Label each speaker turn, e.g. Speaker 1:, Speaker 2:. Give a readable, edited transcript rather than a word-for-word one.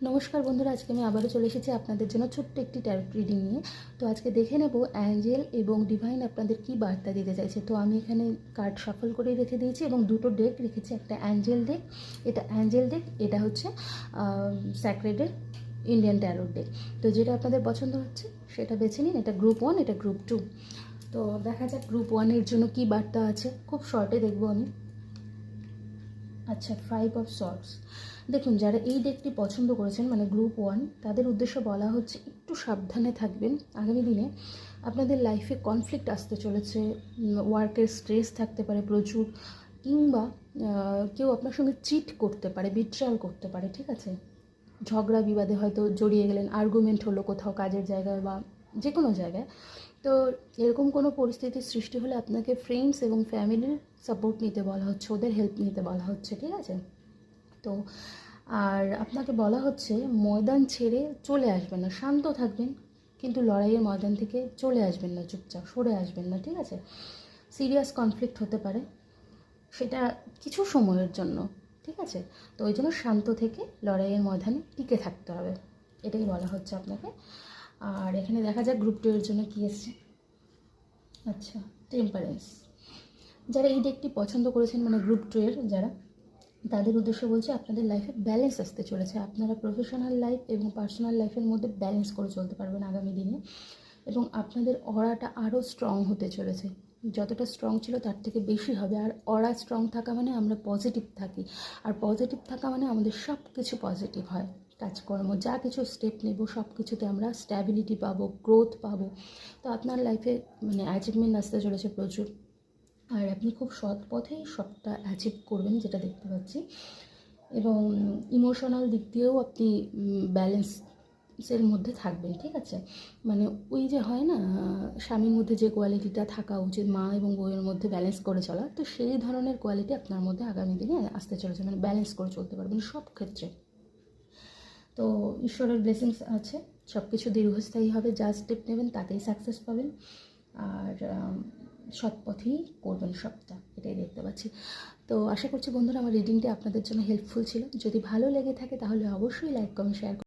Speaker 1: নমস্কার বন্ধুরা, আজকে আমি আবারও চলে এসেছি আপনাদের জন্য ছোট্ট একটি ট্যারোট রিডিং নিয়ে। তো আজকে দেখে নেব অ্যাঞ্জেল এবং ডিভাইন আপনাদের কি বার্তা দিতে চাইছে। তো আমি এখানে কার্ড শাফল করে রেখে দিয়েছি এবং দুটো ডেক রেখেছি। একটা অ্যাঞ্জেল ডেক, এটা অ্যাঞ্জেল ডেক, এটা হচ্ছে স্যাক্রেডের ইন্ডিয়ান ট্যারোট ডেক। তো যেটা আপনাদের পছন্দ হচ্ছে সেটা বেছে নিন। এটা গ্রুপ 1, এটা গ্রুপ 2। তো দেখা যাক গ্রুপ 1-এর জন্য কি বার্তা আছে। খুব শর্টে দেখবো আমি। আচ্ছা, 5 অফ সর্টস। দেখুন, যারা এই ডেকটি পছন্দ করেছেন মানে গ্রুপ 1, তাদের উদ্দেশ্য বলা হচ্ছে একটু সাবধানে থাকবেন। আগামী দিনে আপনাদের লাইফে কনফ্লিক্ট আসতে চলেছে, ওয়ার্কের স্ট্রেস থাকতে পারে প্রচুর, কিংবা কেউ আপনার সঙ্গে চিট করতে পারে, বিট্রায়াল করতে পারে, ঠিক আছে? ঝগড়া বিবাদে হয়তো জড়িয়ে গেলেন, আর্গুমেন্ট হলো কোথাও কাজের জায়গায় বা যে কোনো জায়গায়। তো এরকম কোনো পরিস্থিতির সৃষ্টি হলে আপনাকে ফ্রেন্ডস এবং ফ্যামিলির সাপোর্ট নিতে বলা হচ্ছে, ওদের হেল্প নিতে বলা হচ্ছে, ঠিক আছে? তো আর আপনাকে বলা হচ্ছে ময়দান ছেড়ে চলে আসবেন না, শান্ত থাকবেন, কিন্তু লড়াইয়ের ময়দান থেকে চলে আসবেন না, চুপচাপ সরে আসবেন না, ঠিক আছে? সিরিয়াস কনফ্লিক্ট হতে পারে, সেটা কিছু সময়ের জন্য, ঠিক আছে? তো ওই জন্য শান্ত থেকে লড়াইয়ের ময়দানে টিকে থাকতে হবে, এটাই বলা হচ্ছে আপনাকে। আর এখানে দেখা যাক গ্রুপ 2 এর জন্য কী এসছে। আচ্ছা, টেম্পারেন্স। যারা এই ডেকটি পছন্দ করেছেন মানে গ্রুপ 2 এর যারা, তাদের উদ্দেশ্য বলছে আপনাদের লাইফে ব্যালেন্স আসতে চলেছে। আপনারা প্রফেশনাল লাইফ এবং পার্সোনাল লাইফের মধ্যে ব্যালেন্স করে চলতে পারবেন আগামী দিনে, এবং আপনাদের অরাটা আরও স্ট্রং হতে চলেছে। যতটা স্ট্রং ছিল তার থেকে বেশি হবে। আর অরা স্ট্রং থাকা মানে আমরা পজিটিভ থাকি, আর পজিটিভ থাকা মানে আমাদের সব কিছু পজিটিভ হয়। কাজকর্ম যা কিছু স্টেপ নেব সব কিছুতে আমরা স্ট্যাবিলিটি পাবো, গ্রোথ পাবো। তো আপনার লাইফে মানে অ্যাচিভমেন্ট আসতে চলেছে প্রচুর, আর আপনি খুব সৎ পথেই সবটা অ্যাচিভ করবেন যেটা দেখতে পাচ্ছি। এবং ইমোশনাল দিক দিয়েও আপনি ব্যালেন্সের মধ্যে থাকবেন, ঠিক আছে? মানে ওই যে হয় না, স্বামীর মধ্যে যে কোয়ালিটিটা থাকা উচিত মা এবং বউয়ের মধ্যে ব্যালেন্স করে চলা, তো সেই ধরনের কোয়ালিটি আপনার মধ্যে আগামী দিনে আসতে চলেছে। মানে ব্যালেন্স করে চলতে পারবেন সব ক্ষেত্রে। তো ঈশ্বরের ব্লেসিংস আছে, সব কিছু দীর্ঘস্থায়ী হবে। যা স্টেপ নেবেন তাতেই সাকসেস পাবেন। আর সৎ পথেই করবেন সবটা, এটাই দেখতে পাচ্ছি। তো আশা করছি বন্ধুরা আমার রিডিংটি আপনাদের জন্য হেল্পফুল ছিল। যদি ভালো লেগে থাকে তাহলে অবশ্যই লাইক, কমেন্ট, শেয়ার